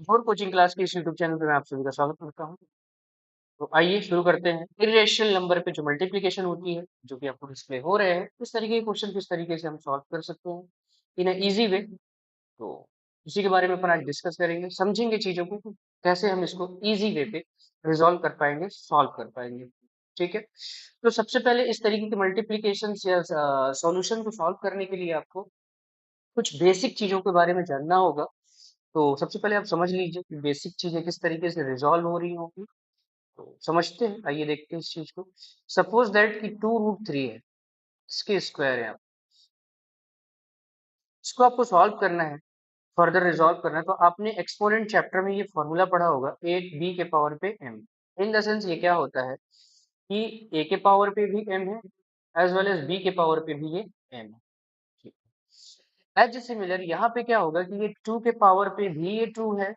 और coaching class के इस यूट्यूब चैनल पे मैं आप सभी का स्वागत करता हूँ। तो आइए शुरू करते हैं। इर्रेशनल नंबर पे जो मल्टीप्लिकेशन होती है, जो कि आपको डिस्प्ले हो रहे हैं, इस तरीके के क्वेश्चन किस तरीके से हम सॉल्व कर सकते हैं इन इजी वे। तो इसी के बारे में अपन आज डिस्कस करेंगे, समझेंगे चीजों को कि कैसे हम इसको इजी वे पे रिजॉल्व कर पाएंगे, सॉल्व कर पाएंगे। ठीक है, तो सबसे पहले इस तरीके की मल्टीप्लीकेशन या सॉल्यूशन को सॉल्व करने के लिए आपको कुछ बेसिक चीजों के बारे में जानना होगा। तो सबसे पहले आप समझ लीजिए कि बेसिक चीजें किस तरीके से रिजॉल्व हो रही होंगी। तो समझते हैं, आइए देखते हैं इस चीज को। सपोज दैट कि 2√3 है, इसके स्क्वायर है। आप इसको आपको सॉल्व करना है, फर्दर रिजॉल्व करना है। तो आपने एक्सपोनेंट चैप्टर में ये फॉर्मूला पढ़ा होगा, 8b के पावर पे m। इन द सेंस ये क्या होता है कि a के पावर पे भी m है, एज वेल एज b के पावर पे भी ये m है। एज सिमिलर यहाँ पे क्या होगा कि ये 2 के पावर पे भी ये 2 है,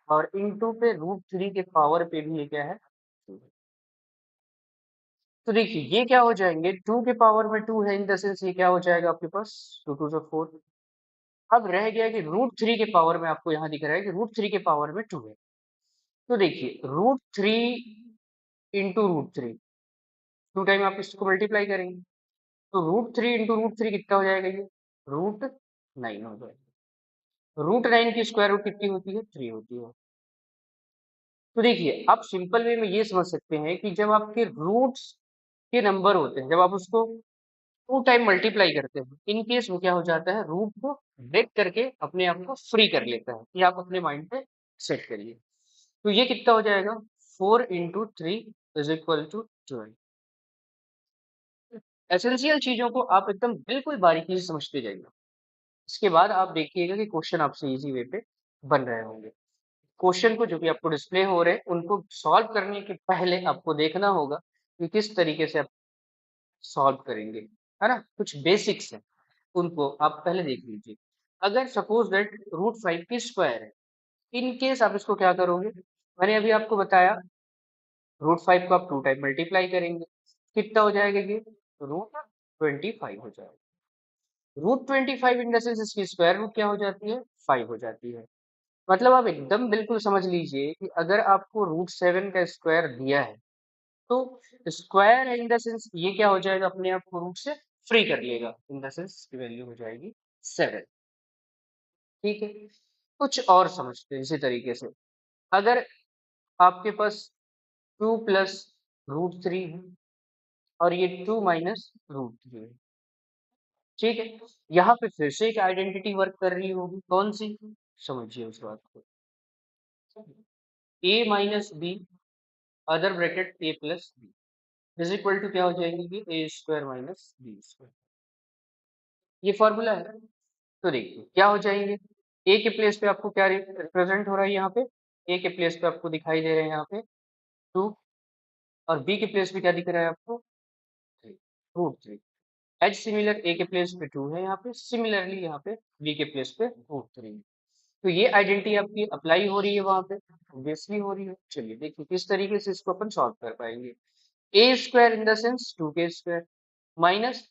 और इनटू पे √3 के पावर पे भी ये क्या है, 2 है। तो देखिए ये क्या हो जाएंगे, 2 के पावर में 2 है, इन द सेंस ये क्या हो जाएगा आपके पास 2 2 4। अब रह गया कि √3 के पावर में, आपको यहाँ दिख रहा है कि √3 के पावर में 2 है। तो देखिए √3 इंटू √3, 2 टाइम आप इसको मल्टीप्लाई करेंगे, तो √3 इंटू √3 कितना हो जाएगा, ये √9 हो जाएगा। √9 की स्क्वायर रूट कितनी होती है, 3 होती है। तो देखिए आप सिंपल वे में ये समझ सकते हैं कि जब आपके रूट्स के नंबर होते हैं, जब आप उसको 2 टाइम मल्टीप्लाई करते हैं, इन केस वो क्या हो जाता है, रूट को ब्रेक करके अपने आप को फ्री कर लेता है। ये आप अपने माइंड पे सेट करिए। तो ये कितना हो जाएगा, 4 × 3 इज इक्वल टू 12। एसेंशियल चीजों को आप एकदम बिल्कुल बारीकी से समझते जाइए। इसके बाद आप देखिएगा कि क्वेश्चन आपसे इजी वे पे बन रहे होंगे। क्वेश्चन को जो भी आपको डिस्प्ले हो रहे हैं, उनको सॉल्व करने के पहले आपको देखना होगा कि किस तरीके से आप सॉल्व करेंगे, है ना। कुछ बेसिक्स हैं, उनको आप पहले देख लीजिए। अगर सपोज दैट √5 की स्क्वायर है, इन केस आप इसको क्या करोगे, मैंने अभी आपको बताया √5 को आप 2 टाइम मल्टीप्लाई करेंगे, कितना हो जाएगा ये, √25 हो जाएगा। √25 इन द सेंस इसकी स्क्वायर रूट क्या हो जाती है, 5 हो जाती है। मतलब आप एकदम बिल्कुल समझ लीजिए कि अगर आपको √7 का स्क्वायर दिया है, तो स्क्वायर इन द सेंस ये क्या हो जाएगा, अपने आप को रूट से फ्री कर लेगा, इन द सेंस इसकी वैल्यू हो जाएगी 7। ठीक है, कुछ और समझते हैं इसी तरीके से। अगर आपके पास 2 प्लस √3 है, और ये 2 माइनस √3 है। ठीक है, यहाँ पे फिर से एक आइडेंटिटी वर्क कर रही होगी, कौन सी, समझिए उस बात को। a minus b, other bracket a plus b, is equal to क्या हो जाएगी, a square minus b square. ये फॉर्मूला है। तो देखिए क्या हो जाएंगे, ए के प्लेस पे आपको क्या रिप्रेजेंट हो रहा है, यहाँ पे ए के प्लेस पे आपको दिखाई दे रहे हैं यहाँ पे 2, और बी के प्लेस पे क्या दिख रहा है आपको, 3, √3। एज सिमिलर ए के प्लेस पे 2 है यहाँ पे, सिमिलरली यहाँ पे बी के प्लेस पे √3। तो ये आइडेंटिटी आपकी अप्लाई हो रही है वहां पे, ऑब्वियसली हो रही है। चलिए देखिए किस तरीके से इसको अपन सॉल्व कर पाएंगे। ए स्क्वायर इन द सेंस 2 के स्क्वायर माइनस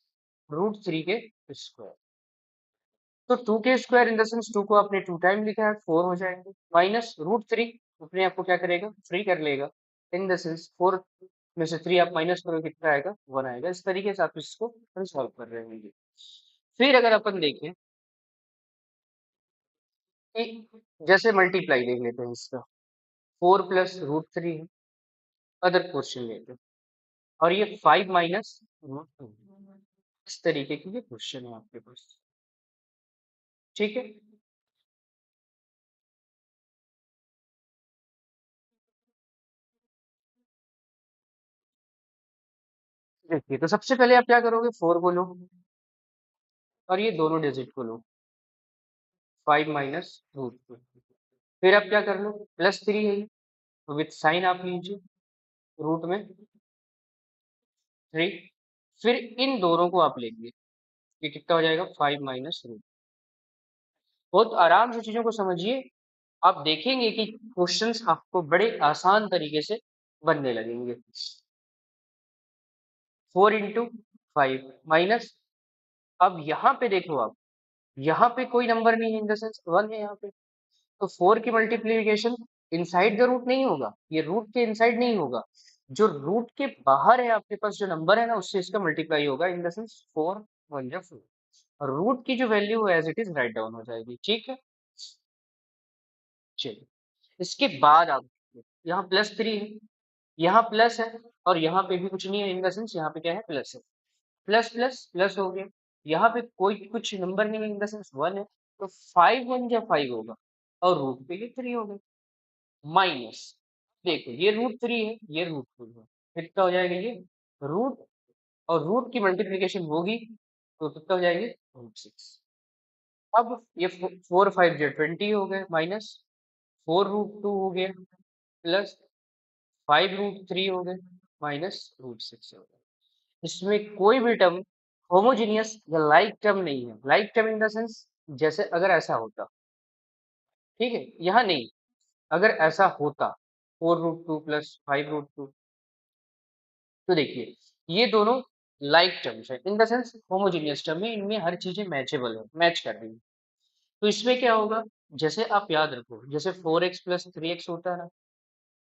√3 के स्क्वायर। तो 2 के स्क्वायर इन द सेंस 2 को आपने 2 टाइम लिखा है, 4 हो जाएंगे, माइनस √3 अपने आप को क्या करेगा, फ्री कर लेगा, इन द सेंस 4 में से 3 आप माइनस करोगे, कितना आएगा, 1 आएगा। इस तरीके से आप इसको सॉल्व कर रहे होंगे। फिर अगर अपन देखें कि जैसे मल्टीप्लाई देख लेते हैं इसका, 4 प्लस √3 है, अदर क्वेश्चन लेते हैं, और ये 5 माइनस √2, इस तरीके की ये क्वेश्चन है आपके पास। ठीक है, देखिए तो सबसे पहले आप क्या करोगे, 4 को लो, और ये दोनों डिजिट को लो, 5 माइनस √2। फिर आप क्या कर लो, +3 है ये, तो विथ साइन आप लीजिए, रूट में 3। फिर इन दोनों को आप लेंगे, ये कितना हो जाएगा, 5 माइनस √2। बहुत आराम से चीजों को समझिए, आप देखेंगे कि क्वेश्चंस आपको बड़े आसान तरीके से बनने लगेंगे। 4 × 5 माइनस, अब यहाँ पे देखो आप, यहाँ पे कोई नंबर नहीं है, इन द सेंस 1 है यहाँ पे, तो 4 की मल्टीप्लीकेशन इनसाइड द रूट नहीं होगा, ये रूट के इनसाइड नहीं होगा, जो रूट के बाहर है आपके पास जो नंबर है ना उससे इसका मल्टीप्लाई होगा, इन द सेंस 4 1 जा 4, और रूट की जो वैल्यू है as it is write down हो जाएगी। ठीक है, चलिए इसके बाद आप यहाँ +3 है, यहाँ प्लस है, और यहाँ पे भी कुछ नहीं है, इन द सेंस यहाँ पे क्या है प्लस है, प्लस प्लस प्लस हो गया, यहाँ पे कोई कुछ नंबर नहीं है, इन द सेंस 1 है, तो 5 1 जा 5 होगा, और रूट पे ये 3 हो गए, माइनस, देखो ये √3 है, ये √2 है, कितना हो जाएगा ये रूट, और रूट की मल्टीप्लिकेशन होगी तो कितना हो जाएगी √6। अब ये 4 5 जो 20 हो गए, माइनस 4 √2 हो गया, प्लस 5 √3 हो गए, माइनस √6 हो गए। इसमें कोई भी टर्म होमोजीनियस या लाइक टर्म नहीं है, like term in the sense जैसे अगर ऐसा होता, ठीक है, यहाँ नहीं, अगर ऐसा होता 4 √2 प्लस 5 √2, तो देखिए ये दोनों लाइक टर्म्स है, इन द सेंस होमोजीनियस टर्म है, इनमें हर चीजें मैचेबल है, मैच कर रही है। तो इसमें क्या होगा, जैसे आप याद रखो, जैसे 4x प्लस 3x होता है ना,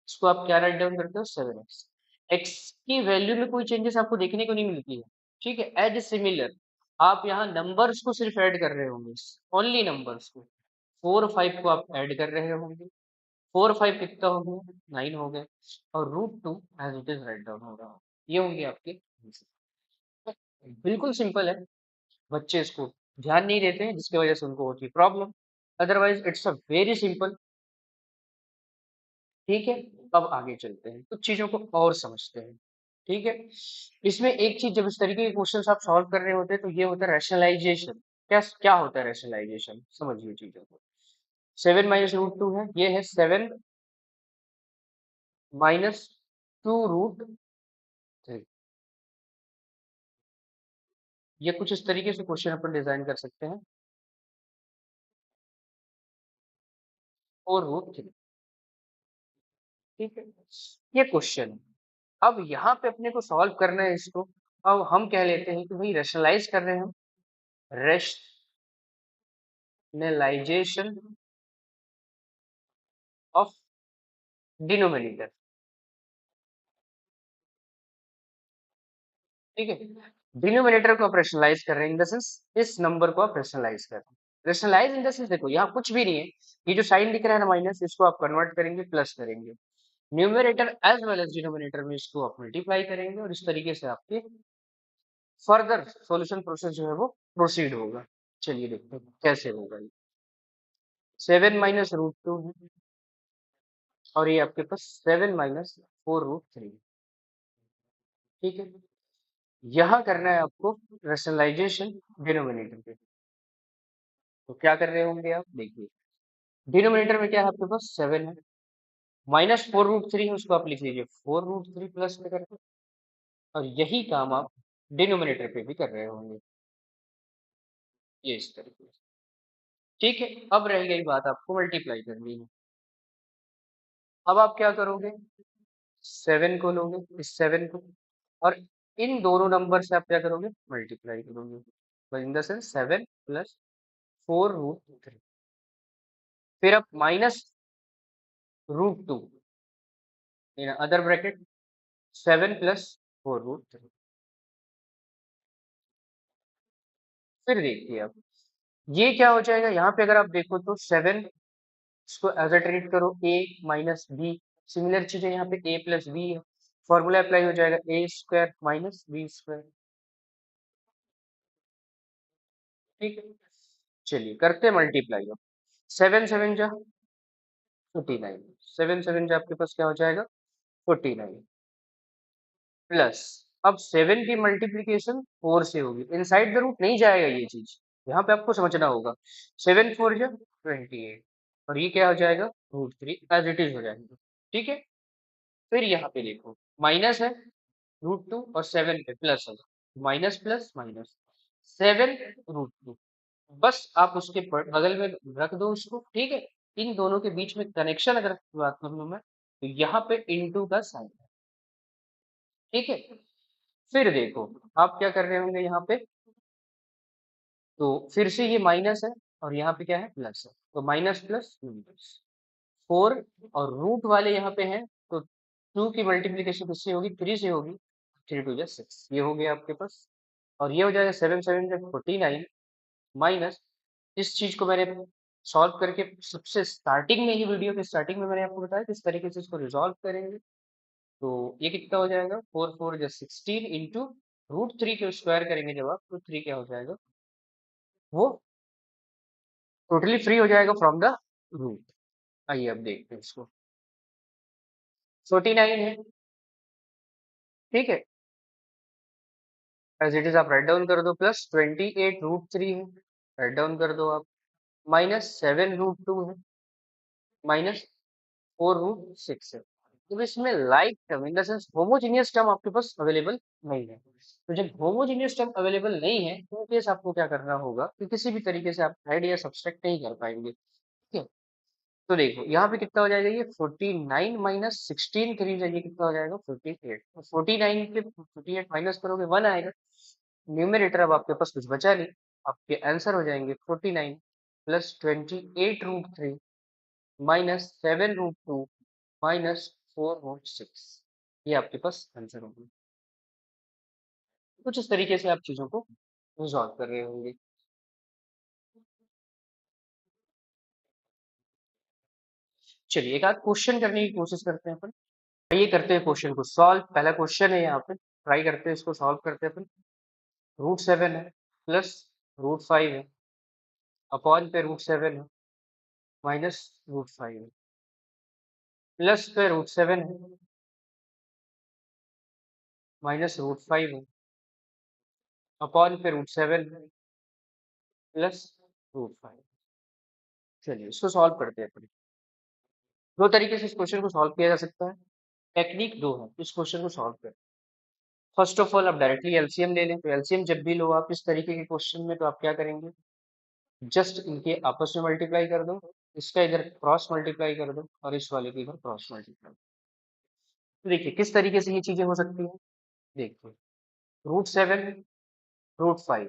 इसको आप क्या राइट डाउन करते हो 7x, x की वैल्यू में कोई चेंजेस आपको देखने को नहीं मिलती है, ठीक है, एज सिमिलर आप यहाँ नंबर्स को सिर्फ ऐड कर रहे होंगे, ओनली नंबर्स को, 4 5 को आप ऐड कर रहे होंगे, 4 5 कितना हो गया 9 हो गए, और √2 as it is write down हो रहा है, ये होंगे आपके आंसर। बिल्कुल सिंपल है, बच्चे इसको ध्यान नहीं देते हैं जिसकी वजह से उनको होती है problem, otherwise it's a very simple. ठीक है, अब आगे चलते हैं, कुछ चीजों को और समझते हैं। ठीक है, इसमें एक चीज जब इस तरीके के क्वेश्चंस आप सॉल्व कर रहे होते हैं तो ये होता है रैशनलाइजेशन। क्या क्या होता है रैशनलाइजेशन, समझिए चीजों को। 7 माइनस √2 है, ये है 7 माइनस 2 √3, ये कुछ इस तरीके से क्वेश्चन अपन डिजाइन कर सकते हैं, 4 √3। ठीक है, ये क्वेश्चन, अब यहाँ पे अपने को सॉल्व करना है इसको, अब हम कह लेते हैं कि भाई रैशनलाइज कर रहे हैं हम, रैशनलाइजेशन ऑफ डिनोमिनेटर। ठीक है, डिनोमिनेटर को आप रैशनलाइज कर रहे हैं, इन द सेंस इस नंबर को आप रैशनलाइज कर रहे हैं, रैशनलाइज इन द सेंस देखो यहाँ कुछ भी नहीं है, ये जो साइन दिख रहा है ना माइनस, इसको आप कन्वर्ट करेंगे प्लस करेंगे, numerator as well as denominator में इसको आप मल्टीप्लाई करेंगे, और इस तरीके से आपके फर्दर सॉल्यूशन प्रोसेस जो है वो प्रोसीड होगा। चलिए देखते हैं कैसे होगा ये। 7 माइनस √2 है, और ये आपके पास 7 माइनस 4 √3। ठीक है, यहाँ करना है आपको रैशनलाइजेशन डिनोमिनेटर पे, तो क्या कर रहे होंगे आप देखिए, डिनोमिनेटर में क्या है आपके पास 7 है, माइनस 4 √3 है, उसको आप लिख लीजिए 4 √3 प्लस में करके, और यही काम आप डिनोमिनेटर पे भी कर रहे होंगे, ये इस तरीके से। ठीक है, अब रह गई बात आपको मल्टीप्लाई करनी है, अब आप क्या करोगे, 7 को लोगे, इस 7 को, और इन दोनों नंबर से आप क्या करोगे मल्टीप्लाई करोगे, इन द सेंस 7 प्लस 4 √3, फिर आप minus √2 in other bracket 7 plus 4 √3, फिर देखिए आप ये क्या हो जाएगा, यहाँ पे अगर आप देखो तो 7 इसको एज अ ट्रीट करो a माइनस बी, सिमिलर चीजें यहाँ पे a प्लस बी है, फॉर्मूला अप्लाई हो जाएगा a² माइनस b²। ठीक है, चलिए करते हैं मल्टीप्लाई अब, 7 7 जा 49, 7 7 जा आपके पास क्या हो जाएगा 49, प्लस अब 7 की मल्टीप्लीकेशन 4 से होगी, इनसाइड द रूट नहीं जाएगा ये चीज, यहाँ पे आपको समझना होगा, 7 4 जा 28, और ये क्या हो जाएगा √3 एज इट इज हो जाएगा। ठीक है, फिर यहाँ पे देखो माइनस है, √2 और 7 पे प्लस है, माइनस प्लस माइनस 7 √2, बस आप उसके बगल में रख दो उसको। ठीक है, इन दोनों के बीच में कनेक्शन अगर बात करूँ मैं, तो यहाँ पे इनटू का साइन है। ठीक है, फिर देखो आप क्या कर रहे होंगे यहाँ पे, तो फिर से ये माइनस है, और यहाँ पे क्या है प्लस है, तो माइनस प्लस माइनस 4 और रूट वाले यहाँ पे हैं तो 2 की मल्टीप्लीकेशन किससे होगी, 3 से होगी। 3 2 6, ये हो गया आपके पास। और ये हो जाएगा 7 7 49 माइनस, इस चीज को मैंने सॉल्व करके सबसे स्टार्टिंग में ही, वीडियो के स्टार्टिंग में मैंने आपको बताया किस तरीके से इसको रिजॉल्व करेंगे। तो ये कितना हो जाएगा, 4 4 16 इंटू √3 के स्क्वायर करेंगे जब आप, तो 3 क्या हो जाएगा, वो टोटली फ्री हो जाएगा फ्रॉम द रूट। आइए अब देखते हैं इसको। 49 है, ठीक है, एज इट इज आप राइट डाउन कर दो, प्लस 28 √3 है, राइट डाउन कर दो आप, माइनस 7 √2 है, माइनस 4 √6 है। तो इसमें like term in the sense homogeneous term आपके पास अवेलेबल नहीं है। तो जब होमोजीनियस टर्म अवेलेबल नहीं है तो केस आपको क्या करना होगा कि किसी भी तरीके से आप ऐड या सब्सट्रैक्ट नहीं कर पाएंगे, ठीक है। तो देखो यहाँ पे कितना हो जाएगा, ये 49 माइनस 16 3 जाइए, कितना हो जाएगा 48। तो 49 के 48 माइनस करोगे 1 आएगा, न्यूमरेटर अब आपके पास कुछ बचा नहीं, आपके आंसर हो जाएंगे 49 प्लस 28 √3 माइनस 7 √2 माइनस 4 √6, ये आपके पास आंसर होगा। कुछ इस तरीके से आप चीजों को रिजॉल्व कर रहे होंगे। चलिए एक आध क्वेश्चन करने की कोशिश करते हैं अपन। ये करते हैं क्वेश्चन को सॉल्व। पहला क्वेश्चन है यहाँ पे, ट्राई करते हैं इसको सॉल्व करते हैं अपन। √7 है प्लस √5 है, अपॉन पे √7 है माइनस √5 है, प्लस पे √7 है माइनस √5 है, अपॉन पे √7 है प्लस √5। चलिए इसको सॉल्व करते हैं अपन। दो तरीके से इस क्वेश्चन को सॉल्व किया जा सकता है, टेक्निक दो है इस क्वेश्चन को सॉल्व कर। फर्स्ट ऑफ ऑल आप डायरेक्टली एलसीएम ले लें, तो एलसीएम जब भी लो आप इस तरीके के क्वेश्चन में, तो आप क्या करेंगे, जस्ट इनके आपस में मल्टीप्लाई कर दो, इसका इधर क्रॉस मल्टीप्लाई कर दो और इस वाले की इधर क्रॉस मल्टीप्लाई। तो देखिए किस तरीके से ये चीजें हो सकती हैं। देखिए √7 √5,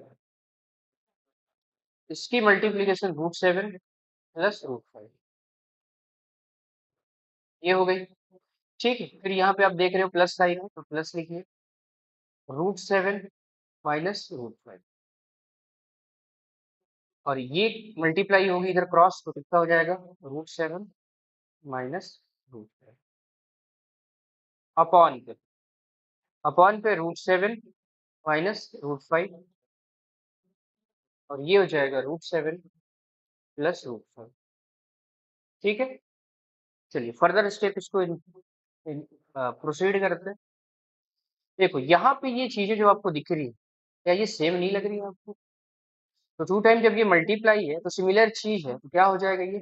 इसकी मल्टीप्लीकेशन √7 प्लस √5, ये हो गई, ठीक है। फिर यहाँ पे आप देख रहे हो प्लस साइन है तो प्लस लिखिए, √7 माइनस √5, और ये मल्टीप्लाई होगी इधर क्रॉस, तो कितना हो जाएगा, √7 माइनस √5, अपॉन पे, √7 माइनस √5, और ये हो जाएगा √7 प्लस √5, ठीक है। चलिए फर्दर स्टेप इसको प्रोसीड करते हैं। देखो यहाँ पे ये चीजें जो आपको दिख रही है, क्या ये सेम नहीं लग रही है आपको। तो 2 टाइम जब ये मल्टीप्लाई है तो सिमिलर चीज है, तो क्या हो जाएगा, ये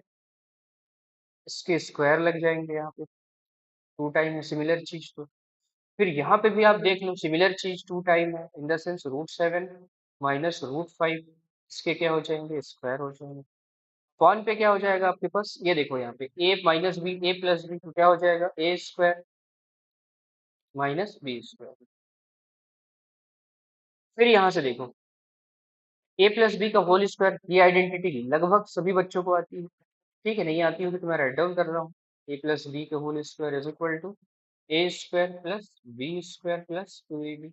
इसके स्क्वायर लग जाएंगे यहाँ पे। 2 टाइम है सिमिलर चीज, तो फिर यहाँ पे भी आप देख लो सिमिलर चीज 2 टाइम है, इन द सेंस √7 माइनस √5, इसके क्या हो जाएंगे, स्क्वायर हो जाएंगे। कौन पे क्या हो जाएगा आपके पास, ये देखो यहाँ पे a minus b, a plus b, तो क्या हो जाएगा, a square minus b square. फिर यहाँ से देखो a प्लस बी का होल स्क्वायर, ये आइडेंटिटी लगभग सभी बच्चों को आती है, ठीक है। नहीं आती होगी तो मैं राइट डाउन कर रहा हूँ, a प्लस बी का whole square is equal to a square plus b square plus 2ab।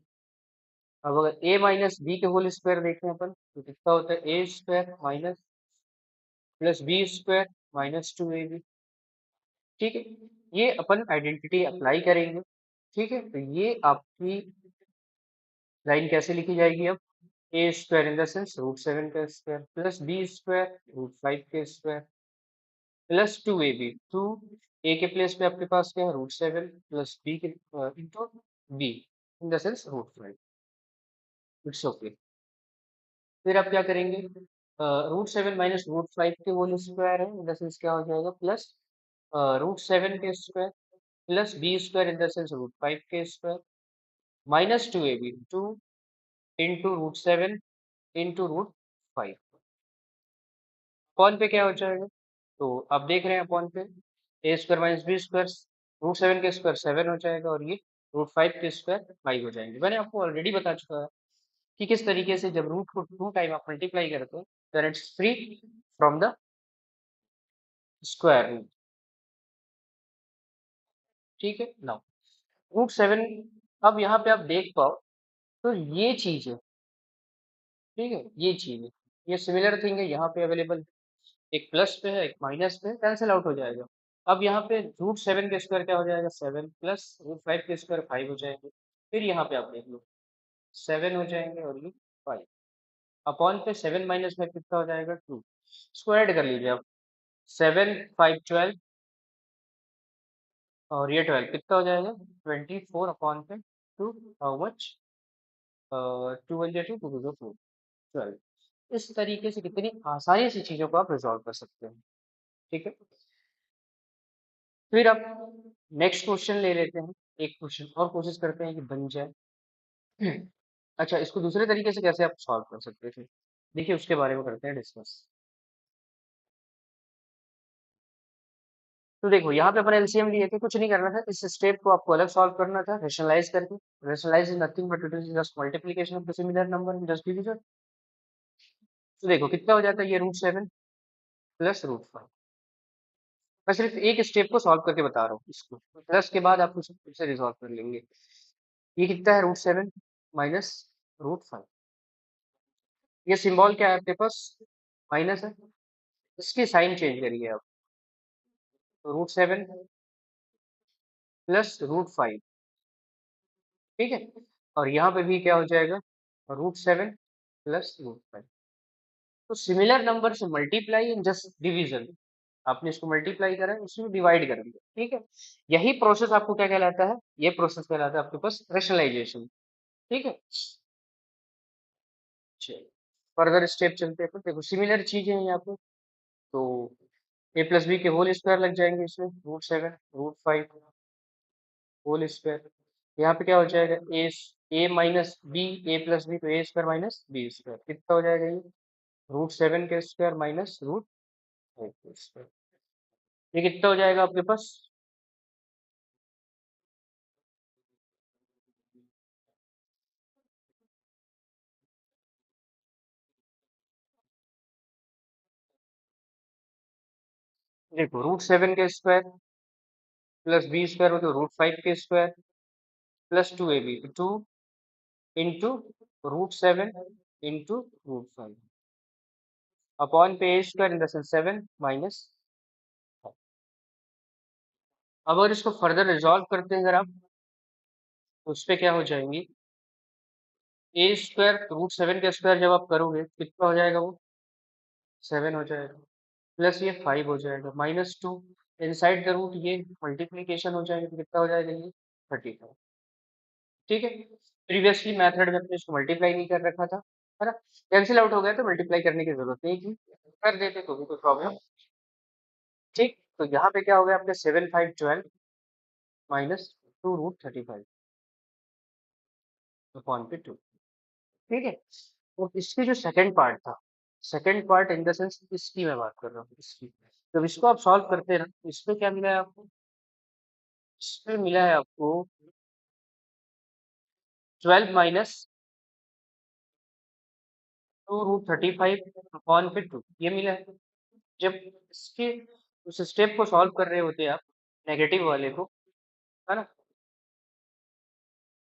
अब अगर a माइनस बी के होल स्क्वायर देखें अपन, तो कितना होता है, a square minus plus b square minus 2ab, ठीक है। ये अपन आइडेंटिटी अप्लाई करेंगे, ठीक है। तो ये आपकी लाइन कैसे लिखी जाएगी अब, ए स्क्वायर इन द सेंस √7 का स्क्वायर प्लस बी स्क्वायर √5 के स्क्वायर प्लस 2ab, 2 ए के प्लेस पे आपके पास क्या है, √7 प्लस बी के into be in the sense √5, it's okay. फिर आप क्या करेंगे, √7 माइनस √5 के होल स्क्वायर है, इन द सेंस क्या हो जाएगा, प्लस √7 के square plus b square in the sense √5 के square minus 2ab, 2 into √7 into √5, upon पे क्या हो जाएगा, तो आप देख रहे हैं अपॉन पे a square minus b square, √7 के स्क्वायर 7 हो जाएगा, और ये √5 के स्क्वायर 5 हो जाएंगे। मैंने आपको ऑलरेडी बता चुका है कि किस तरीके से जब रूट को 2 टाइम आप मल्टीप्लाई करते हो, then it's free from the square root. ठीक है नाउ √7। अब यहाँ पे आप देख पाओ तो ये चीज है, ठीक है, ये चीज है, ये सिमिलर थिंग है, यहाँ पे अवेलेबल। एक प्लस पे है एक माइनस पे, कैंसिल आउट हो जाएगा। अब यहाँ पे √7 के स्क्वायर क्या हो जाएगा 7 प्लस √5 के स्क्वायर 5 हो जाएंगे। फिर यहाँ पे आप देख लो 7 हो जाएंगे और ये 5 अपॉन पे 7 माइनस 5 कितना हो जाएगा 2। इसको ऐड कर लीजिए आप। 7 5 12 और ये 12 कितना हो जाएगा 24 अपॉन पे 2। How much 2 1 2 2 2 4 12। इस तरीके से कितनी आसानी से चीजों को आप रिजॉल्व कर सकते हैं। ठीक है, फिर आप नेक्स्ट क्वेश्चन ले लेते हैं। एक क्वेश्चन और कोशिश करते हैं कि बन जाए। अच्छा, इसको दूसरे तरीके से कैसे आप सॉल्व कर सकते थे, देखिए उसके बारे में करते हैं डिस्कस। तो देखो यहाँ पे अपन एलसीएम लिए थे, कुछ नहीं करना था, इस स्टेप को आपको अलग सॉल्व करना था रेशनलाइज करके। Rationalize is nothing but it is just multiplication of the similar number in just division. तो देखो कितना हो जाता है ये √7 प्लस √5। मैं सिर्फ एक स्टेप को सॉल्व करके बता रहा हूँ, इसको प्लस के बाद आप उसे फिर से रिजॉल्व कर लेंगे। ये कितना है √7 माइनस √5। ये सिंबल क्या है आपके पास माइनस है, इसकी साइन चेंज करिए आप। तो √7 प्लस √5, ठीक है। और यहाँ पे भी क्या हो जाएगा √7 प्लस √5। तो सिमिलर नंबर से मल्टीप्लाई एंड जस्ट डिवीजन, आपने इसको मल्टीप्लाई करा है उसमें डिवाइड कर दिया, ठीक है। यही प्रोसेस आपको क्या कहलाता है, ये प्रोसेस कहलाता है आपके पास रेशनलाइजेशन। ठीक है, चलिए फर्दर स्टेप चलते हैं। तो देखो सिमिलर चीजें हैं यहाँ पे, तो ए प्लस बी के होल स्क्वायर लग जाएंगे इसमें √7 √5 होल स्क्वायर। यहाँ पे क्या हो जाएगा ए माइनस बी, ए प्लस बी तो ए स्क्वायर माइनस बी स्क्वायर कितना हो जाएगा ये √7 के स्क्वायर माइनस √5 के स्क्वायर। ये कितना हो जाएगा आपके पास, देखो √7 के स्क्वायर प्लस बी स्क्वायर हो तो √5 के स्क्वायर प्लस 2ab, तो 2 इंटू √7 इंटू √5 अपॉन पे a square in the sense 7 minus. अब अगर इसको फर्दर रिजॉल्व करते हैं अगर आप, तो उस पे क्या हो जाएंगी ए स्क्वायर √7 का स्क्वायर जब आप करोगे कितना हो जाएगा वो 7 हो जाएगा, प्लस ये 5 हो जाएगा माइनस 2 इनसाइड द रूट, ये मल्टीप्लीकेशन हो जाएगा तो कितना हो जाएगा ये 35। ठीक है, प्रीवियसली मेथड में अपने इसको मल्टीप्लाई नहीं कर रखा था, है ना, कैंसिल आउट हो गया तो मल्टीप्लाई करने की जरूरत नहीं थी, कर देते तो भी कोई प्रॉब्लम। ठीक, तो यहाँ पे क्या हो गया आपके 7 5 12 माइनस 2 √35 अपॉन पे 2। ठीक है, तो इसकी जो सेकंड पार्ट था, second part in the sense इसकी मैं बात कर रहा हूँ, इसकी जब इसको आप सॉल्व करते हैं ना तो इसमें क्या मिला है आपको, इसमें मिला है आपको 12 माइनस 2 √35 अपॉन पे 2 ये मिला है। जब इसके उस स्टेप को सॉल्व कर रहे होते हैं आप नेगेटिव वाले को, है ना,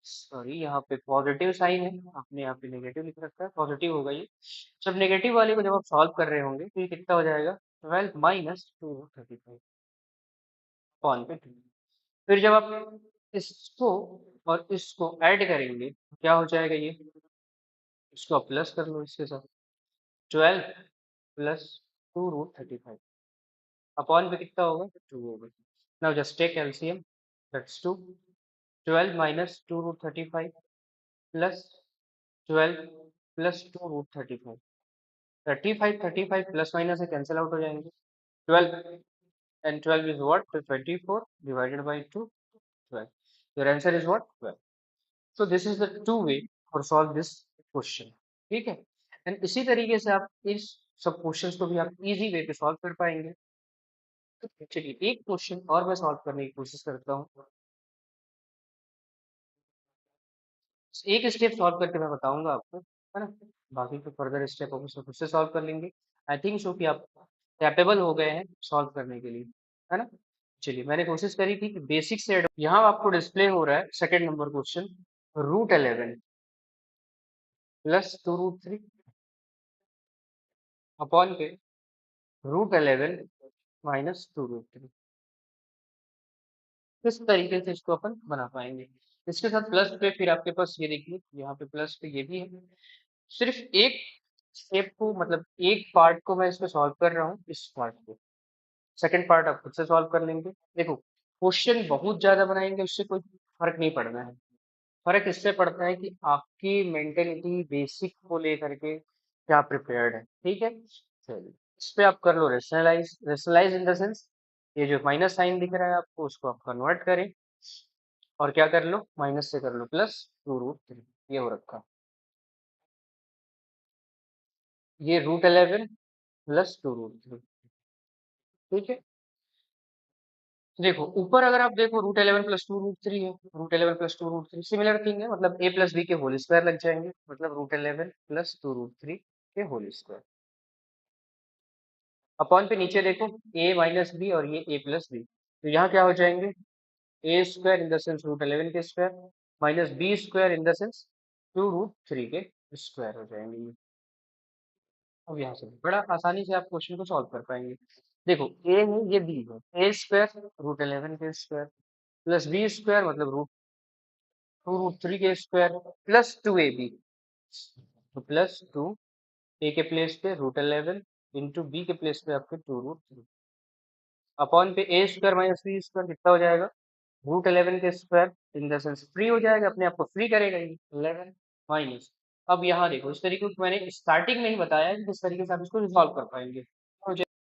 सॉरी यहाँ पे पॉजिटिव साइन है, आपने यहाँ पे नेगेटिव लिख रखा है, पॉजिटिव होगा ये। जब नेगेटिव वाले को जब आप सॉल्व कर रहे होंगे तो ये कितना हो जाएगा 12 माइनस 2 √35 अपॉन पे 2। फिर जब आप इसको और इसको ऐड करेंगे तो क्या हो जाएगा ये, इसको आप प्लस कर लो इसके साथ 12 प्लस 2 √35 अपॉन पे कितना होगा 2 होगा। Now just take LCM, that's 2। 12 minus 2 √35 plus 12 plus 2 √35, 35 35 plus minus से कैंसिल आउट हो जाएंगे। 12 and 12 is what, so 24 divided by 2 12, your answer is what 12। so this is the two way for solve this question। ठीक है, and इसी तरीके से आप इस सब क्वेश्चंस को भी आप इजी वे पे सॉल्व कर पाएंगे। तो चलिए एक क्वेश्चन और मैं सॉल्व करने की कोशिश करता हूँ, एक स्टेप सॉल्व करके मैं बताऊंगा आपको, है ना, बाकी तो फर्दर स्टेप आप उसको खुद से सॉल्व कर लेंगे। आई थिंक सो कि आप कैपेबल हो गए हैं सॉल्व करने के लिए, है ना। चलिए, मैंने कोशिश करी थी कि बेसिक से यहाँ आपको डिस्प्ले हो रहा है second number question, √11 plus 2√3 upon के √11 माइनस 2√3। किस तरीके से इसको अपन बना पाएंगे? इसके साथ प्लस पे फिर आपके पास ये देखिए, यहाँ पे प्लस पे ये भी है। सिर्फ एक स्टेप को, मतलब एक पार्ट को मैं इसमें सॉल्व कर रहा हूँ, इस पार्ट को। सेकंड पार्ट आप खुद से सॉल्व कर लेंगे। देखो, क्वेश्चन बहुत ज्यादा बनाएंगे उससे कोई फर्क नहीं पड़ना है। फर्क इससे पड़ता है कि आपकी मेंटेलिटी बेसिक को लेकर के क्या प्रिपेयर्ड है, ठीक है। चलिए, इस पे आप कर लो rationalise. Rationalise in the sense, ये जो माइनस साइन दिख रहा है आपको, उसको आप कन्वर्ट करें और क्या कर लो, माइनस से कर लो प्लस 2√3। ये हो रखा, ये √11 प्लस 2√3, ठीक है। देखो ऊपर अगर आप देखो, √11 प्लस 2√3 है, √11 प्लस 2√3 सिमिलर थिंग है, मतलब a प्लस बी के होल स्क्वायर लग जाएंगे, मतलब √11 प्लस 2√3 के होल स्क्वायर। अपॉन पे नीचे देखो, a माइनस बी और ये a प्लस बी, तो यहाँ क्या हो जाएंगे, a square in the sense √11 के square minus b square in the sense 2√3 के स्क्वायर हो जाएंगे ये। अब यहाँ से बड़ा आसानी से आप क्वेश्चन को सॉल्व कर पाएंगे। देखो, a है, ये b है, a स्क्वायर √11 के स्क्वायर प्लस बी स्क्वायर मतलब √2√3 के स्क्वायर प्लस 2ab, तो प्लस 2 a के प्लेस पे √11 इंटू बी के प्लेस पे आपके 2√3 अपॉन पे a square minus b square कितना हो जाएगा, √11 के square in the sense free हो जाएगा, अपने आप को फ्री करेगा ये 11 माइनस। अब यहाँ देखो, इस तरीके को मैंने स्टार्टिंग में ही बताया कि किस तरीके से आप इसको रिजॉल्व कर पाएंगे।